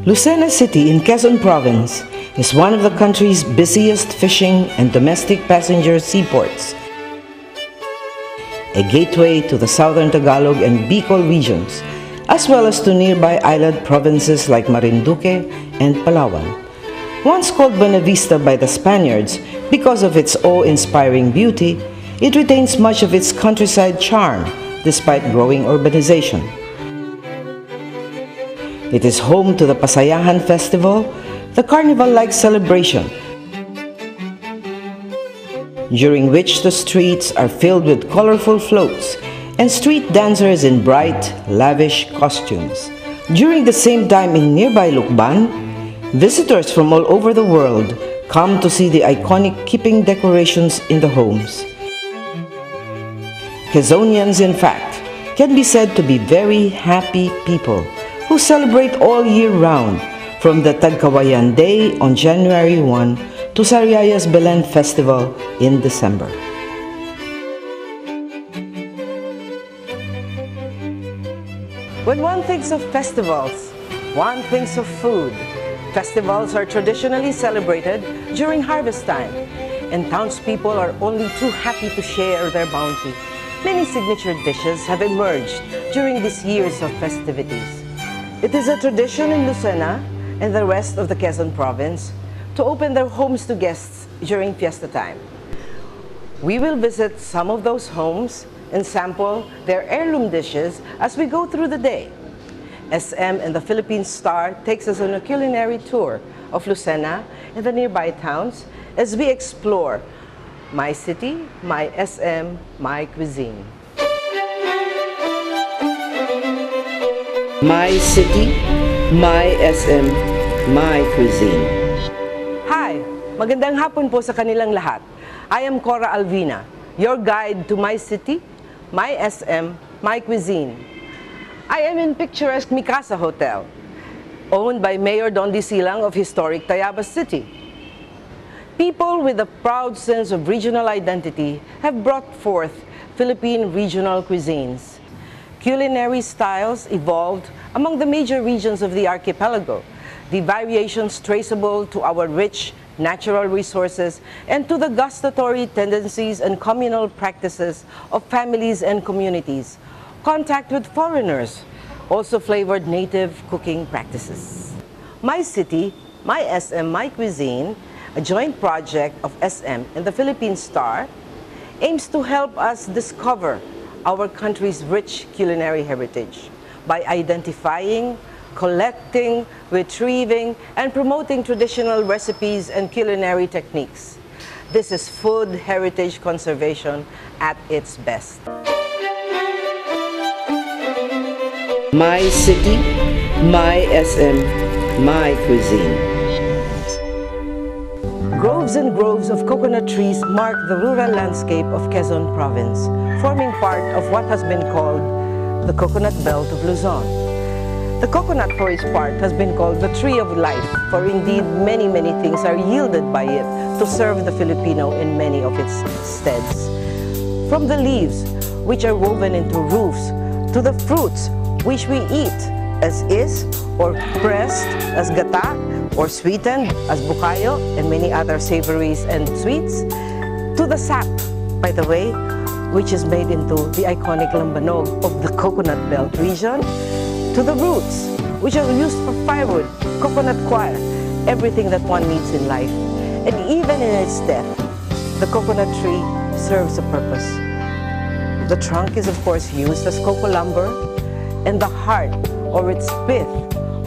Lucena City in Quezon Province is one of the country's busiest fishing and domestic passenger seaports, a gateway to the southern Tagalog and Bicol regions, as well as to nearby island provinces like Marinduque and Palawan. Once called Buenavista by the Spaniards because of its awe-inspiring beauty, it retains much of its countryside charm despite growing urbanization. It is home to the Pasayahan Festival, the carnival-like celebration, during which the streets are filled with colorful floats and street dancers in bright, lavish costumes. During the same time in nearby Lucban, visitors from all over the world come to see the iconic keeping decorations in the homes. Quezonians, in fact, can be said to be very happy people who celebrate all year round, from the Tagkawayan Day on January 1 to Sariayas Belen Festival in December. When one thinks of festivals, one thinks of food. Festivals are traditionally celebrated during harvest time, and townspeople are only too happy to share their bounty. Many signature dishes have emerged during these years of festivities. It is a tradition in Lucena and the rest of the Quezon Province to open their homes to guests during fiesta time. We will visit some of those homes and sample their heirloom dishes as we go through the day. SM and the Philippine Star takes us on a culinary tour of Lucena and the nearby towns as we explore My City, My SM, My Cuisine. My City, My SM, My Cuisine. Hi! Magandang hapon po sa kanilang lahat. I am Cora Alvina, your guide to My City, My SM, My Cuisine. I am in picturesque Mikasa Hotel, owned by Mayor Don D. Silang of historic Tayabas City. People with a proud sense of regional identity have brought forth Philippine regional cuisines. Culinary styles evolved among the major regions of the archipelago, the variations traceable to our rich natural resources and to the gustatory tendencies and communal practices of families and communities. Contact with foreigners also flavored native cooking practices. My City, My SM, My Cuisine, a joint project of SM and the Philippine Star, aims to help us discover our country's rich culinary heritage by identifying, collecting, retrieving, and promoting traditional recipes and culinary techniques. This is food heritage conservation at its best. My City, My SM, My Cuisine. Groves and groves of coconut trees mark the rural landscape of Quezon Province, forming part of what has been called the coconut belt of Luzon. The coconut, for its part, has been called the tree of life, for indeed many things are yielded by it to serve the Filipino in many of its steads. From the leaves, which are woven into roofs, to the fruits, which we eat as is, or pressed as gata, or sweetened as bukayo, and many other savories and sweets, to the sap, by the way, which is made into the iconic lambanog of the coconut belt region, to the roots, which are used for firewood, coconut coir, everything that one needs in life. And even in its death, the coconut tree serves a purpose. The trunk is of course used as coco lumber, and the heart, or its pith,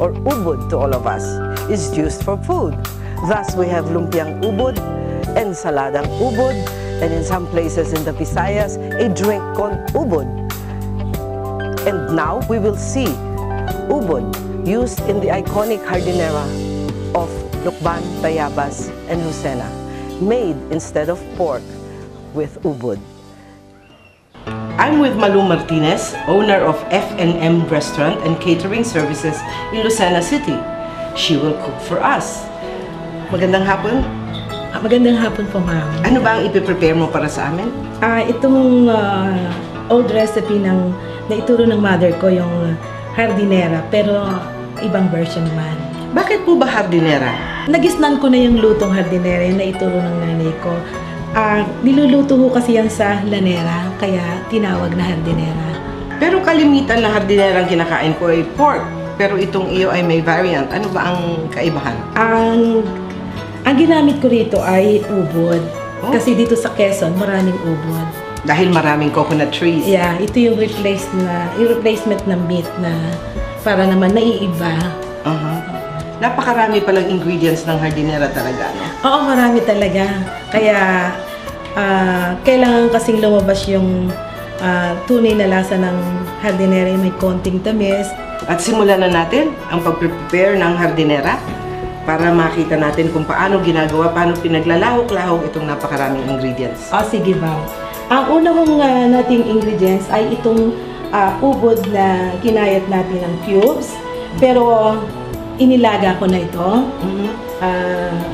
or ubod to all of us, is used for food. Thus we have lumpiang ubod, ensaladang ubod, and in some places in the Visayas, a drink called ubod. And now we will see ubod used in the iconic hardinera of Lucban, Tayabas, and Lucena, made instead of pork with ubod. I'm with Malu Martinez, owner of F&M Restaurant and Catering Services in Lucena City. She will cook for us. Magandang hapon. Magandang hapon po, ma'am. Ano ba ang ipiprepare mo para sa amin? Itong old recipe na ituro ng mother ko, yung hardinera, pero ibang version naman. Bakit po ba hardinera? Nagisnan ko na yung lutong hardinera, yung naituro ng nanay ko. Niluluto ko kasi yan sa lanera, kaya tinawag na hardinera. Pero kalimitan na hardinera ang kinakain ko ay pork. Pero itong iyo ay may variant. Ano ba ang kaibahan? Ang ginamit ko rito ay ubod. Oh. Kasi dito sa Quezon, maraming ubod. Dahil maraming coconut trees. Yeah, ito yung replacement ng meat na para naman naiiba. Napakarami palang ingredients ng hardinera talaga, no? Oo, marami talaga. Kaya, kailangan kasing lumabas yung tunay na lasa ng hardinera, may konting tamis. At simulan na natin ang pag-prepare ng hardinera para makita natin kung paano ginagawa, paano pinaglalahok-lahok itong napakaraming ingredients. Sige ba? Ang una kong nating ingredients ay itong ubod na kinayat natin ng cubes. Pero, inilaga ko na ito.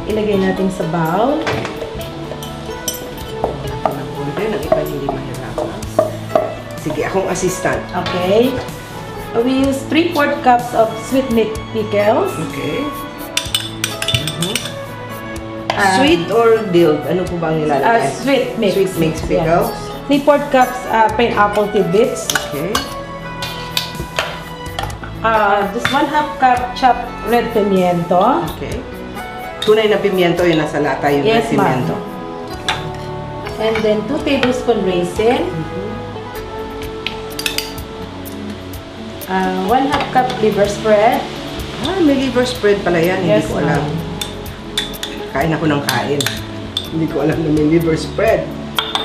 Ilagay natin sa bowl. Pwede, nang iba hindi mahirapan. Sige, akong assistant. Okay. We use 3/4 cups of sweet mix pickles. Okay. Sweet or dilled? Ano po ba ang nilalagay? Sweet mix. Sweet mix pickles. Yeah. 3/4 cups pineapple tidbits. Okay. Just 1/2 cup chopped red pimiento. Okay. Tunay na pimiento yung nasa lata, yung Yes, pimiento. And then 2 tablespoon raisin. 1/2 cup liver spread. May liver spread pala yan. Hindi Yes, ko alam. Kain ako ng kain. Hindi ko alam na may liver spread.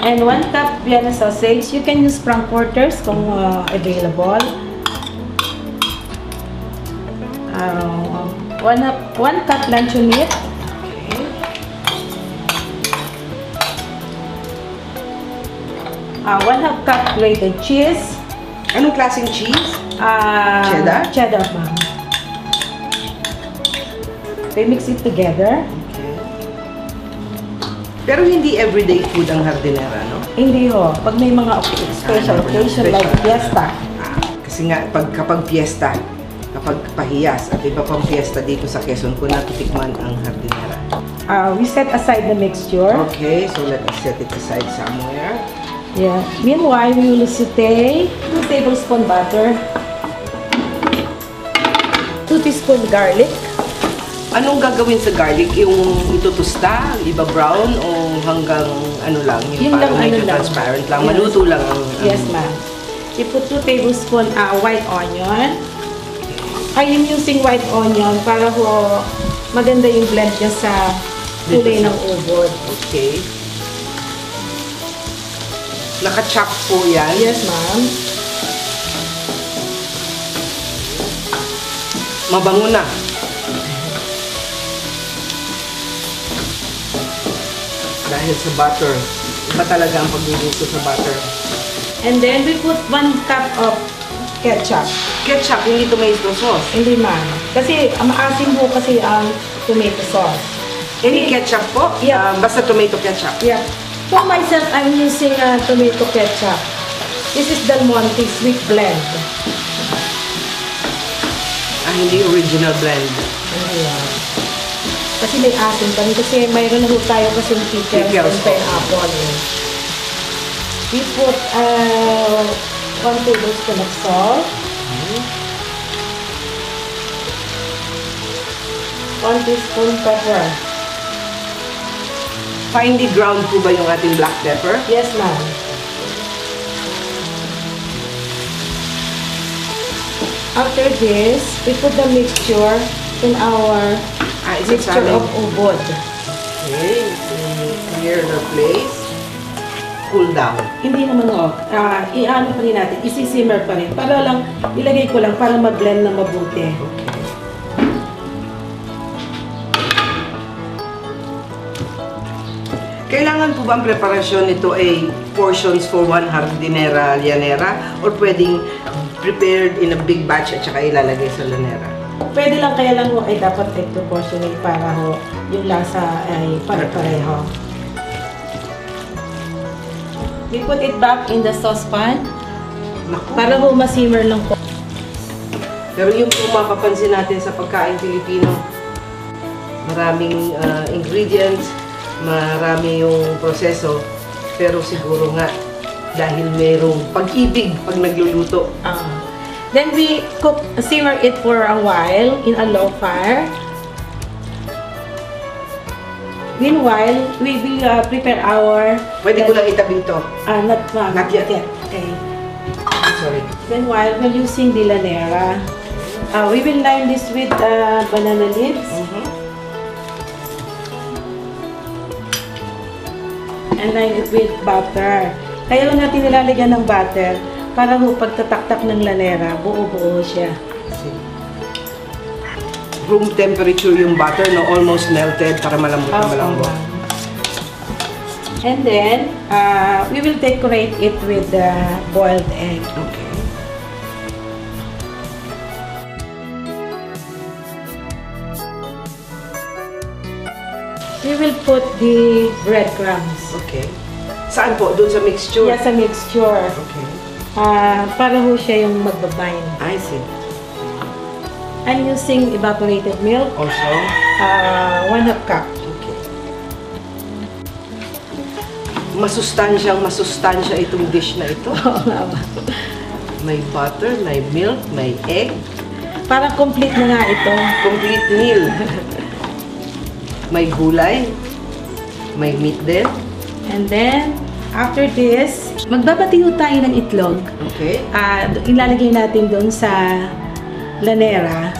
And 1 cup Vienna sausage. You can use frankfurters kung available. 1 cup luncheon meat. Okay. 1/2 cup grated cheese. Anong klaseng cheese? Cheddar? Cheddar, ma'am. Okay, mix it together. Okay. Pero hindi everyday food ang hardinera, no? Hindi ho. Pag may mga special occasion like fiesta. Kasi nga, kapag fiesta, kapag pahiyas at iba pang fiesta dito sa Quezon ko, natitikman ang hardinera. We set aside the mixture. Okay, so let us set it aside somewhere. Yeah. Meanwhile, we will saute 2 tablespoon butter, 2 teaspoon garlic. Anong gagawin sa garlic? Yung itutusta, iba brown o hanggang ano lang? Yung parang lang, medyo ano lang. transparent lang. Yes. Maluto lang ang... Yes, ma'am. You put 2 tablespoon white onion. I am using white onion para ho maganda yung blend niya sa kulay ng ubod. Okay. Naka-chop po yan? Yes, ma'am. Mabango na. Dahil sa butter. Iba talaga ang pagluluto sa butter. And then we put 1 cup of ketchup. Ketchup, hindi tomato sauce. Hindi, ma'am. Kasi maasim po kasi ang tomato sauce. Any ketchup po? Yeah. Basta tomato ketchup. Yeah. For myself, I'm using tomato ketchup. This is Del Monte Sweet Blend. Hindi original blend. Ayan. Kasi may asin pa rin. Kasi mayroon na po tayo kasi pickles and pineapple. We put 1 tablespoon of salt. 1 teaspoon pepper. Finely ground po ba yung ating black pepper? Yes, ma'am. After this, we put the mixture in our mixture of ubod. Okay, clear the place. Cool down. Hindi naman i-ano pa rin natin, isi-simmer pa rin. Para lang, ilagay ko lang para ma-blend na mabuti. Okay. Kailangan po ba ang preparasyon nito ay portions for one hardinera llanera or pwedeng prepared in a big batch at saka ilalagay sa llanera? Pwede lang, kaya lang ho ay dapat proportionate para ho yung lasa ay pare-pareho. We put it back in the saucepan para ho ma-simmer lang po. Pero yung po mapapansin natin sa pagkain Pilipino, maraming ingredients, marami yung proseso, pero siguro nga dahil mayroong pag-ibig pag nagluluto. Then we simmer it for a while in a low fire. Meanwhile, we will prepare our... Pwede ko lang itabi ito. Not yet. Okay. Sorry. Then while we're using the llanera, we will line this with banana leaves. And line it with butter. Kaya lang natin nilalagyan ng butter para ho pagtataktak ng llanera, buo-buo siya. Room temperature yung butter, no? Almost melted para malambot na malambot. And then, we will decorate it with boiled egg. Okay. We will put the breadcrumbs. Okay. Saan po? Doon sa mixture? Yes, a mixture. Okay. Para ho siya yung magbabind. I see. I'm using evaporated milk. Also? 1/2 cup. Okay. Masustansya itong dish na ito. May butter, may milk, may egg. Parang complete na nga ito. Complete meal. May gulay, may meat din. And then, after this, magbabatiho tayo ng itlog. Okay. Ilalagay natin doon sa llanera.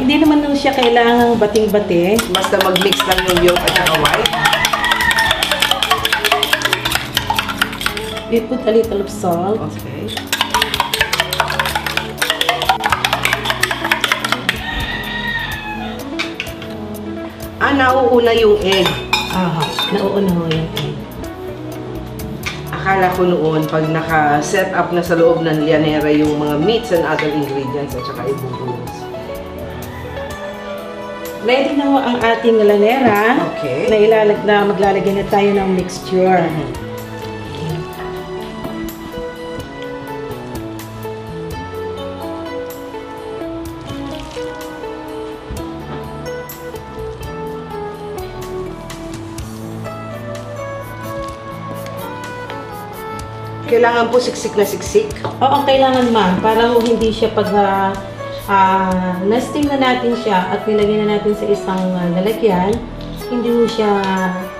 Hindi naman nung siya kailangang bating-bati. Basta mag-mix lang yung yolk at saka white. We put a little of salt. Okay. Nauuna yung egg. Nauuna ho yung egg. Akala ko noon, pag naka-set up na sa loob ng llanera yung mga meats and other ingredients at saka ibubuhos. Ready na ho ang ating llanera. Okay. Na maglalagay na tayo ng mixture. Kailangan po siksik na siksik. Oo, kailangan ma'am. Para ho hindi siya pag na-steam na natin siya at nilagyan na natin sa isang lalagyan, hindi ho siya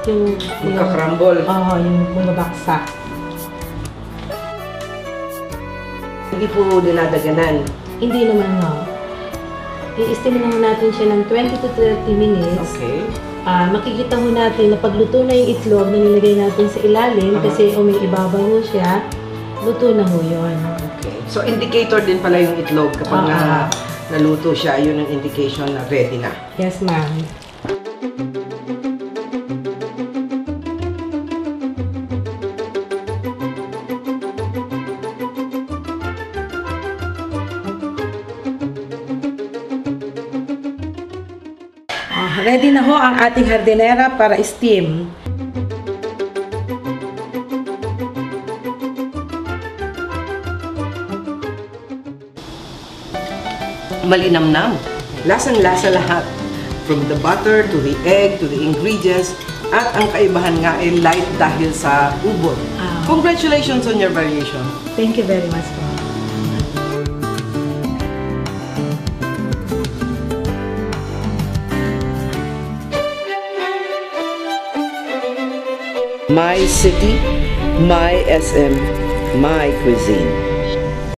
yung Magka-crumble. Oo, yung bumabaksak. Hindi po dinadaganan. Hindi naman ho. I-steam na ho natin siya ng 20 to 30 minutes. Okay. Makikita ho natin na pagluto na yung itlog na nilagay natin sa ilalim kasi umiibabaw ho siya, luto na ho yun. Okay. So, indicator din pala yung itlog kapag naluto siya, yun ang indication na ready na. Yes, ma'am. Ready na ho ang ating hardinera para steam. Malinamnam. Lasang-lasa lahat. From the butter, to the egg, to the ingredients. At ang kaibahan nga ay light dahil sa ubod. Congratulations on your variation. Thank you very much po. My city, my SM, my cuisine.